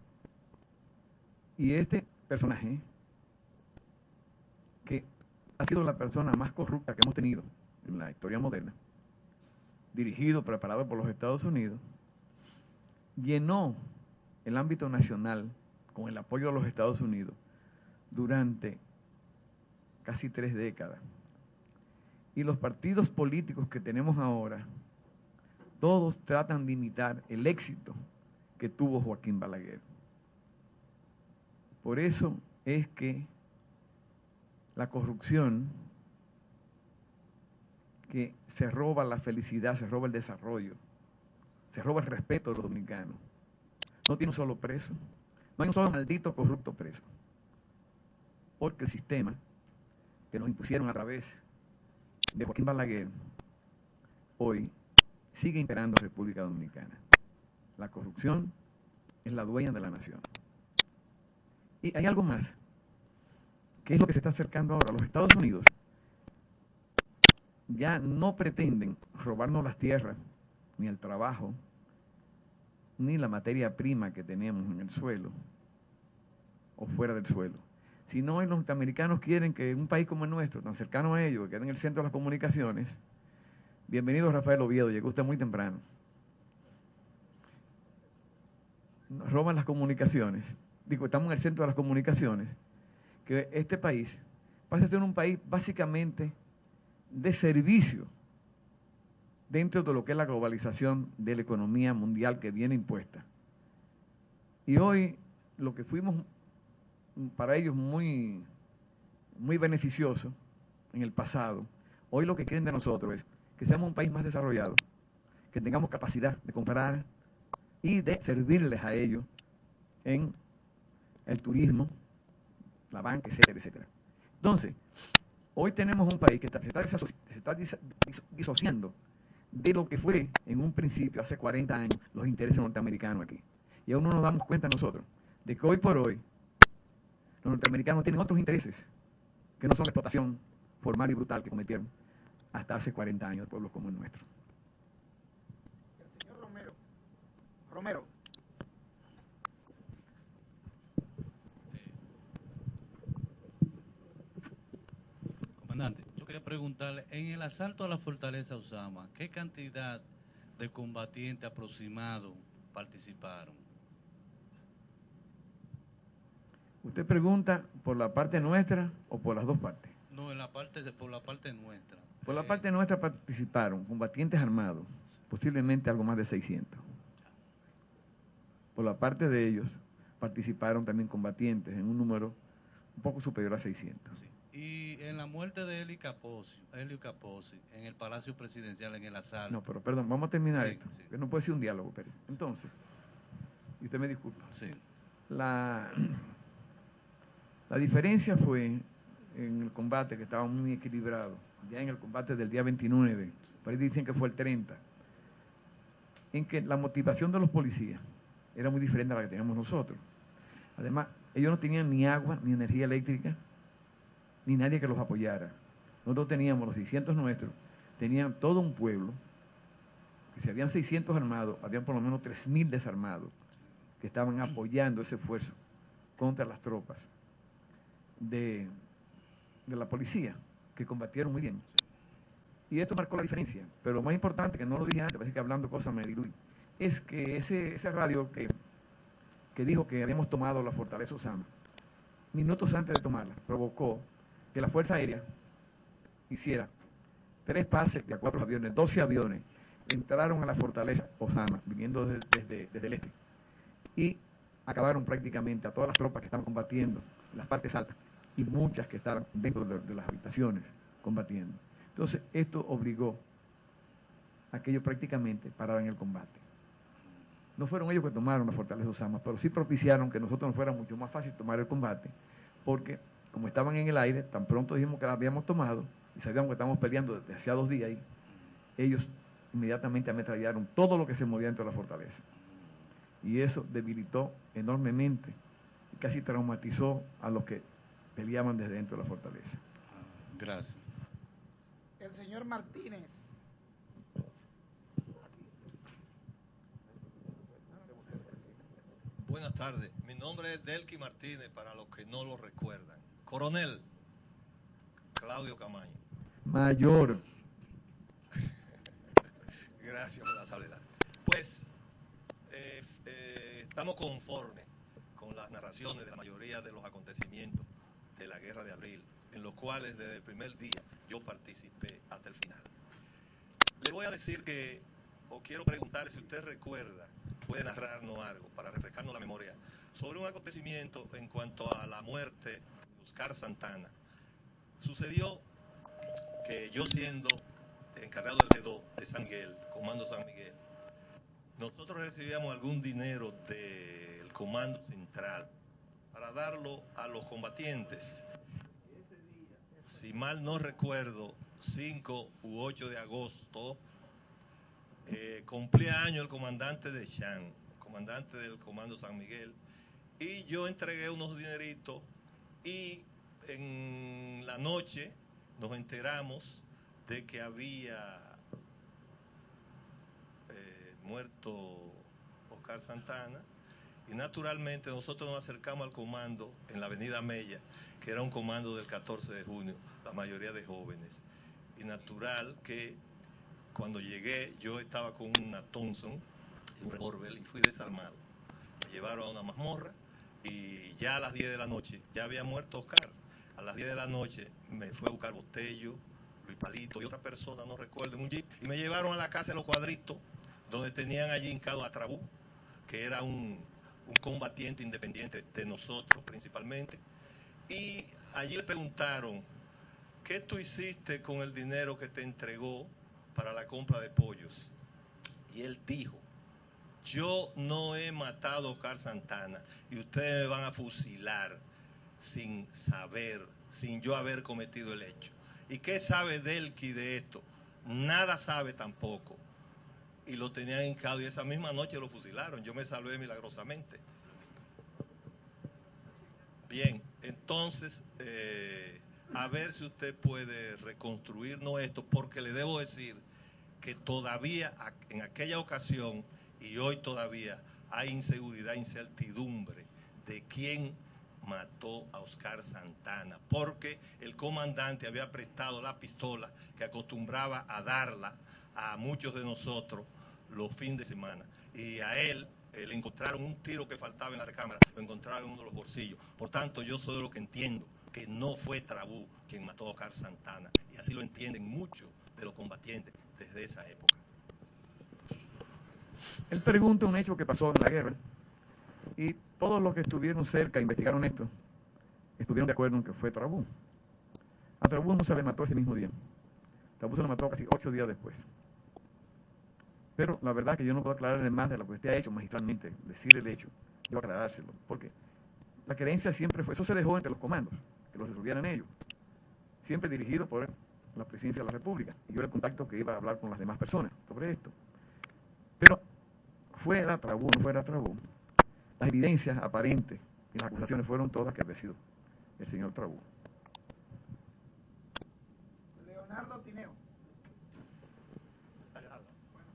A: Y este personaje, que ha sido la persona más corrupta que hemos tenido en la historia moderna, dirigido, preparado por los Estados Unidos, llenó el ámbito nacional con el apoyo de los Estados Unidos durante casi 3 décadas. Y los partidos políticos que tenemos ahora, todos tratan de imitar el éxito que tuvo Joaquín Balaguer. Por eso es que la corrupción, que se roba la felicidad, se roba el desarrollo, se roba el respeto de los dominicanos, no tiene un solo preso, no hay un solo maldito corrupto preso, porque el sistema que nos impusieron a través de Joaquín Balaguer hoy sigue imperando en República Dominicana. La corrupción es la dueña de la nación. Y hay algo más, que es lo que se está acercando ahora. Los Estados Unidos ya no pretenden robarnos las tierras, ni el trabajo, ni la materia prima que tenemos en el suelo o fuera del suelo, sino los norteamericanos quieren que un país como el nuestro, tan cercano a ellos, que quede en el centro de las comunicaciones. Bienvenido, Rafael Oviedo, llegó usted muy temprano. Nos roban las comunicaciones. Digo, estamos en el centro de las comunicaciones, que este país pasa a ser un país básicamente de servicio dentro de lo que es la globalización de la economía mundial que viene impuesta. Y hoy lo que fuimos para ellos muy beneficioso en el pasado, hoy lo que quieren de nosotros es que seamos un país más desarrollado, que tengamos capacidad de comprar y de servirles a ellos en el turismo, la banca, etcétera, etcétera. Entonces, hoy tenemos un país que se está disociando de lo que fue en un principio, hace 40 años, los intereses norteamericanos aquí. Y aún no nos damos cuenta nosotros de que hoy por hoy los norteamericanos tienen otros intereses que no son la explotación formal y brutal que cometieron hasta hace 40 años de pueblos como el nuestro.
B: El señor Romero.
H: Comandante, yo quería preguntarle, en el asalto a la fortaleza Usama, ¿qué cantidad de combatientes aproximados participaron?
A: ¿Usted pregunta por la parte nuestra o por las dos partes?
H: No, por la parte nuestra.
A: Por la parte nuestra participaron combatientes armados, posiblemente algo más de 600. Por la parte de ellos participaron también combatientes en un número un poco superior a 600.
H: Sí. Y en la muerte de Helio Capozzi, en el Palacio Presidencial, en el asalto.
A: No, pero perdón, vamos a terminar
H: Sí,
A: esto,
H: sí.
A: que no puede ser un diálogo, pero entonces, y usted me disculpa.
H: Sí.
A: La diferencia fue en el combate, que estaba muy equilibrado, ya en el combate del día 29, por ahí dicen que fue el 30, en que la motivación de los policías era muy diferente a la que teníamos nosotros. Además, ellos no tenían ni agua, ni energía eléctrica, ni nadie que los apoyara. Nosotros teníamos los 600 nuestros, tenían todo un pueblo, que si habían 600 armados, habían por lo menos 3.000 desarmados, que estaban apoyando ese esfuerzo contra las tropas de la policía, que combatieron muy bien. Y esto marcó la diferencia. Pero lo más importante, que no lo dije antes, parece que hablando cosas me diluí, es que ese radio que dijo que habíamos tomado la fortaleza Osama, minutos antes de tomarla, provocó que la Fuerza Aérea hiciera 3 pases de a 4 aviones, 12 aviones, entraron a la fortaleza Osama, viniendo desde el este, y acabaron prácticamente a todas las tropas que estaban combatiendo en las partes altas y muchas que estaban dentro de las habitaciones combatiendo. Entonces, esto obligó a que ellos prácticamente pararan el combate. No fueron ellos que tomaron la fortaleza Osama, pero sí propiciaron que nosotros nos fuera mucho más fácil tomar el combate, porque como estaban en el aire, tan pronto dijimos que la habíamos tomado y sabíamos que estábamos peleando desde hacía 2 días ahí, ellos inmediatamente ametrallaron todo lo que se movía dentro de la fortaleza. Y eso debilitó enormemente y casi traumatizó a los que peleaban desde dentro de la fortaleza.
H: Gracias.
B: El señor Martínez.
I: Buenas tardes, mi nombre es Delqui Martínez, para los que no lo recuerdan. Coronel Claudio Camaño.
A: Mayor.
I: Gracias por la salvedad. Pues estamos conformes con las narraciones de la mayoría de los acontecimientos de la Guerra de Abril, en los cuales desde el primer día yo participé hasta el final. Le voy a decir que, o quiero preguntarle si usted recuerda, puede narrarnos algo para refrescarnos la memoria sobre un acontecimiento en cuanto a la muerte de Oscar Santana. Sucedió que yo, siendo encargado del G2 de San Miguel, Comando San Miguel, nosotros recibíamos algún dinero del Comando Central para darlo a los combatientes. Ese día, si mal no recuerdo, 5 u 8 de agosto, cumplía año el comandante de Chan, comandante del Comando San Miguel, y yo entregué unos dineritos y en la noche nos enteramos de que había muerto Oscar Santana, y naturalmente nosotros nos acercamos al comando en la avenida Mella, que era un comando del 14 de junio, la mayoría de jóvenes, y natural que cuando llegué yo estaba con una Thompson y un revólver y fui desarmado. Me llevaron a una mazmorra y ya a las 10 de la noche ya había muerto Oscar. A las 10 de la noche me fue a buscar Botello, Luis Palito y otra persona, no recuerdo, en un jeep, y me llevaron a la casa de los Cuadritos, donde tenían allí hincado a Trabú, que era un combatiente independiente de nosotros principalmente, y allí le preguntaron: ¿qué tú hiciste con el dinero que te entregó para la compra de pollos? Y él dijo: yo no he matado a Oscar Santana y ustedes me van a fusilar sin saber, sin yo haber cometido el hecho. ¿Y qué sabe Delqui de esto? Nada sabe tampoco. Y lo tenían hincado y esa misma noche lo fusilaron. Yo me salvé milagrosamente. Bien, entonces, a ver si usted puede reconstruirnos esto, porque le debo decir que todavía en aquella ocasión y hoy todavía hay inseguridad, incertidumbre de quién mató a Oscar Santana, porque el comandante había prestado la pistola que acostumbraba a darla a muchos de nosotros los fines de semana, y a él le encontraron un tiro que faltaba en la recámara, lo encontraron en uno de los bolsillos. Por tanto, yo soy de lo que entiendo que no fue Trabú quien mató a Oscar Santana, y así lo entienden muchos de los combatientes desde esa época.
A: Él pregunta un hecho que pasó en la guerra, y todos los que estuvieron cerca, investigaron esto, estuvieron de acuerdo en que fue Trabú. A Trabú no se le mató ese mismo día. Trabú se le mató casi 8 días después. Pero la verdad que yo no puedo aclararle más de lo que usted ha hecho magistralmente, decir el hecho, yo aclarárselo, porque la creencia siempre fue, eso se dejó entre los comandos, que lo resolvieran ellos. siempre dirigido por la Presidencia de la República. Y yo era el contacto que iba a hablar con las demás personas sobre esto. Pero fuera Trabú, no fuera Trabú, las evidencias aparentes y las acusaciones fueron todas que había sido el señor Trabú.
B: Leonardo Tineo. Bueno,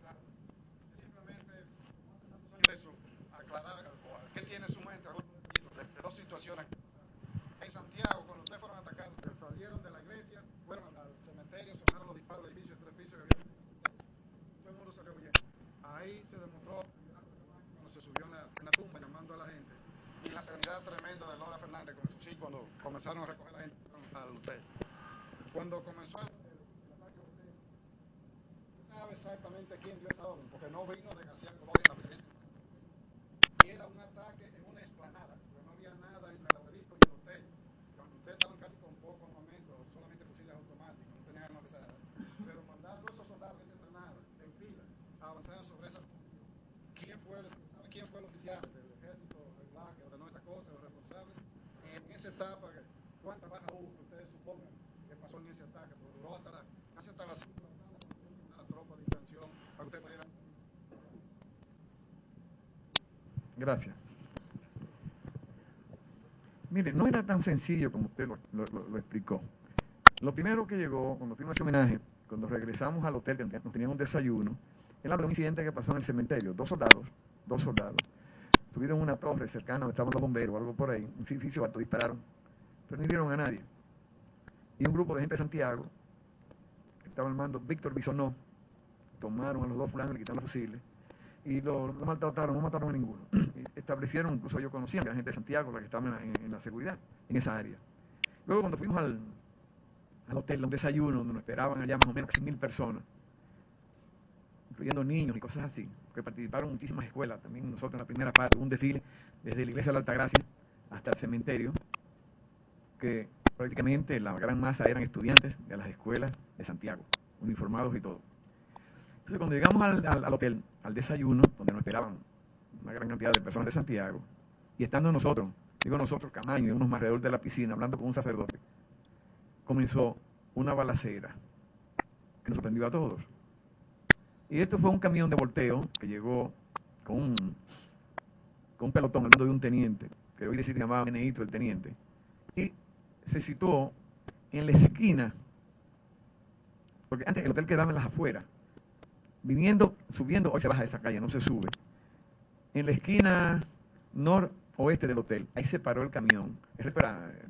B: claro. Simplemente eso, aclarar qué tiene en su mente de dos situaciones. En Santiago, cuando ustedes fueron atacados, salieron de la iglesia, fueron al cementerio, sonaron los disparos del edificio de 3 pisos que había. Todo el mundo salió huyendo. Ahí se demostró cuando se subió en la tumba llamando a la gente y la serenidad tremenda de Laura Fernández con sus hijos cuando comenzaron a recoger a la gente al hotel. Cuando comenzó el ataque al hotel, se sabe exactamente quién dio esa orden, porque no vino de García Colonia en la presidencia. Y era un ataque en una explanada, porque no había nada en el obelisco y el hotel. Cuando ustedes estaban casi con pocos momentos, solamente fusiles automáticos, no tenían armas pesadas. Pero mandando a esos soldados de esa explanada, en fila, a avanzar sobre esa posición. ¿Quién fue el oficial del ejército regular que ordenó esa cosa, el responsable? En esa etapa, ¿cuántas bajas hubo que ustedes supongan que pasó en ese ataque? Porque duró casi hasta las 5 de la tarde, una tropa de intención para que ustedes pudieran.
A: Gracias. Mire, no era tan sencillo como usted lo explicó. Lo primero que llegó, cuando fuimos a ese homenaje, cuando regresamos al hotel, que nos tenían un desayuno, era un incidente que pasó en el cementerio. Dos soldados, estuvieron en una torre cercana donde estaban los bomberos o algo por ahí, un edificio alto, dispararon, pero no hirieron a nadie. Y un grupo de gente de Santiago, que estaba al mando Víctor Bisonó, tomaron a los dos fulanos, le quitaron los fusiles, y lo maltrataron, no mataron a ninguno. Establecieron, incluso ellos conocían que era gente de Santiago la que estaba en la seguridad, en esa área. Luego cuando fuimos al hotel, a un desayuno, donde nos esperaban allá más o menos casi 1000 personas, incluyendo niños y cosas así, que participaron muchísimas escuelas, también nosotros en la primera parte, hubo un desfile desde la iglesia de la Altagracia hasta el cementerio, que prácticamente la gran masa eran estudiantes de las escuelas de Santiago, uniformados y todo. Entonces cuando llegamos al hotel, al desayuno, donde nos esperaban una gran cantidad de personas de Santiago, y estando nosotros, Camaño y unos alrededor de la piscina, hablando con un sacerdote, comenzó una balacera que nos sorprendió a todos. Y esto fue un camión de volteo que llegó con un pelotón al mando de un teniente, que hoy se llamaba Meneito el teniente, y se situó en la esquina, porque antes el hotel quedaba en las afueras, subiendo, hoy se baja de esa calle, no se sube, en la esquina noroeste del hotel, ahí se paró el camión,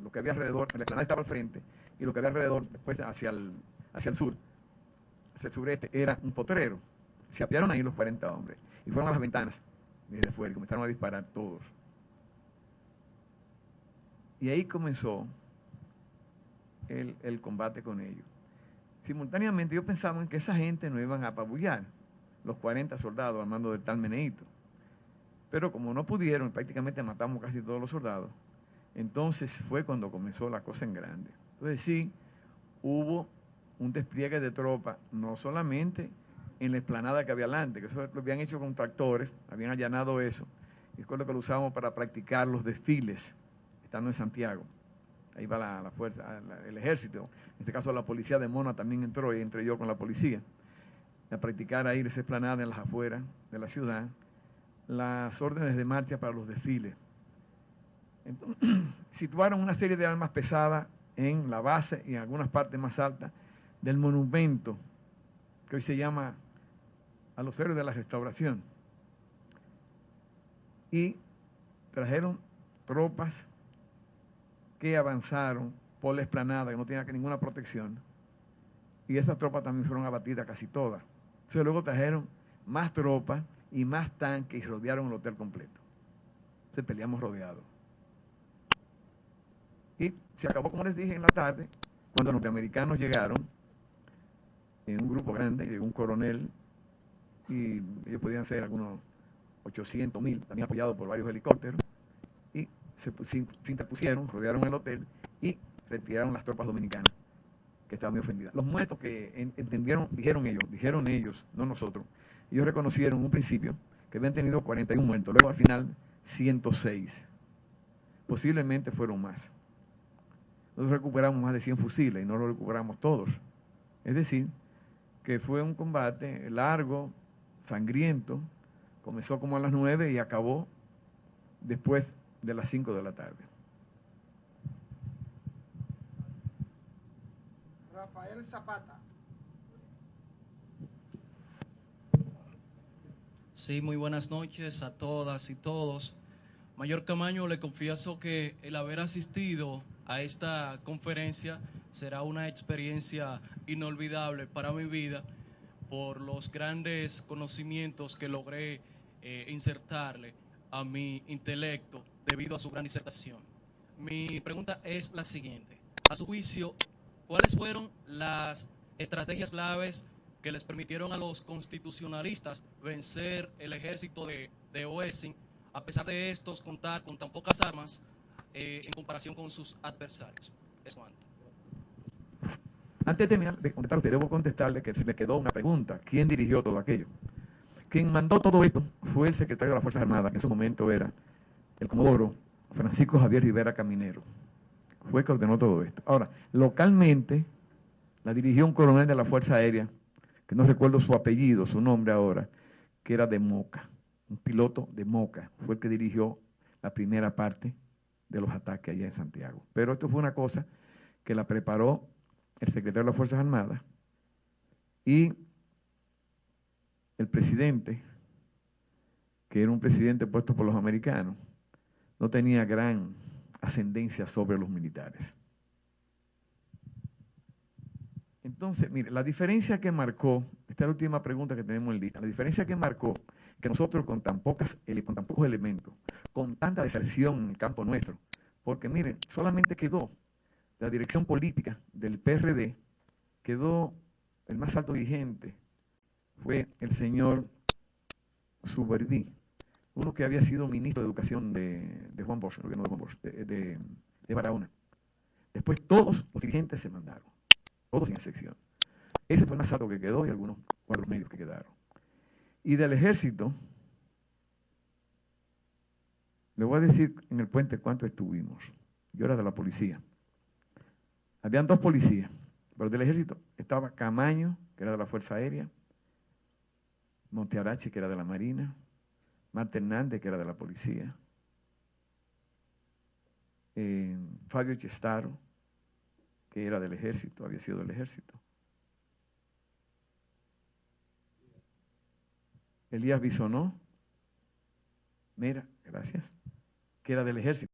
A: lo que había alrededor, la explanada estaba al frente, y lo que había alrededor, después hacia el sur, hacia el sureste, era un potrero. Se apiaron ahí los 40 hombres y fueron a las ventanas desde fuera y comenzaron a disparar todos. Y ahí comenzó el combate con ellos. Simultáneamente yo pensaba que esa gente nos iban a apabullar, los 40 soldados al mando del tal Meneito. Pero como no pudieron, prácticamente matamos casi todos los soldados, entonces fue cuando comenzó la cosa en grande. Entonces sí, hubo un despliegue de tropas, no solamente en la explanada que había delante, que eso lo habían hecho con tractores, habían allanado eso, y fue lo que lo usábamos para practicar los desfiles, estando en Santiago. Ahí va la fuerza, el ejército, en este caso la policía de Mona también entró, y entré yo con la policía, a practicar ahí esa explanada en las afueras de la ciudad, las órdenes de marcha para los desfiles. Entonces, situaron una serie de armas pesadas en la base y en algunas partes más altas del monumento que hoy se llama a los héroes de la Restauración, y trajeron tropas que avanzaron por la explanada, que no tenían ninguna protección, y esas tropas también fueron abatidas casi todas. Entonces luego trajeron más tropas y más tanques y rodearon el hotel completo. Entonces peleamos rodeados. Y se acabó, como les dije, en la tarde, cuando los norteamericanos llegaron, en un grupo grande, llegó un coronel, y ellos podían ser algunos 800.000, también apoyados por varios helicópteros, y se interpusieron, rodearon el hotel y retiraron las tropas dominicanas, que estaban muy ofendidas. Los muertos que dijeron ellos, no nosotros, ellos reconocieron en un principio que habían tenido 41 muertos, luego al final 106, posiblemente fueron más. nosotros recuperamos más de 100 fusiles y no los recuperamos todos. Es decir, que fue un combate largo, sangriento, comenzó como a las 9 y acabó después de las 5 de la tarde.
B: Rafael Zapata.
J: Sí, muy buenas noches a todas y todos. Mayor Camaño, le confieso que el haber asistido a esta conferencia será una experiencia inolvidable para mi vida por los grandes conocimientos que logré insertarle a mi intelecto debido a su gran disertación. Mi pregunta es la siguiente. A su juicio, ¿cuáles fueron las estrategias claves que les permitieron a los constitucionalistas vencer el ejército de Oessing, a pesar de estos contar con tan pocas armas en comparación con sus adversarios? Es cuanto.
A: Antes de terminar de contestar, usted debo contestarle que se me quedó una pregunta. ¿Quién dirigió todo aquello? Quien mandó todo esto fue el secretario de las Fuerzas Armadas, que en su momento era el comodoro Francisco Javier Rivera Caminero. Fue el que ordenó todo esto. Ahora, localmente la dirigió un coronel de la Fuerza Aérea, que no recuerdo su apellido, su nombre ahora, que era de Moca, un piloto de Moca, fue el que dirigió la primera parte de los ataques allá en Santiago. Pero esto fue una cosa que la preparó el secretario de las Fuerzas Armadas y el presidente, que era un presidente puesto por los americanos, no tenía gran ascendencia sobre los militares. Entonces, mire, la diferencia que marcó, esta es la última pregunta que tenemos en lista, la diferencia que marcó que nosotros con tan pocos elementos, con tanta deserción en el campo nuestro, porque miren, solamente quedó la dirección política del PRD, quedó el más alto dirigente, fue el señor Suberví, uno que había sido ministro de Educación de Juan Bosch, no de Juan Bosch, de Barahona. Después todos los dirigentes se mandaron, todos sin excepción. Ese fue el más alto que quedó y algunos cuadros medios que quedaron. Y del ejército, le voy a decir en el puente cuánto estuvimos. Yo era de la policía. Habían 2 policías, pero del ejército estaba Camaño, que era de la Fuerza Aérea, Montearache, que era de la Marina, Marta Hernández, que era de la policía, Fabio Chestaro, que era del ejército, había sido del ejército, Elías Bisonó, mira, gracias, que era del ejército.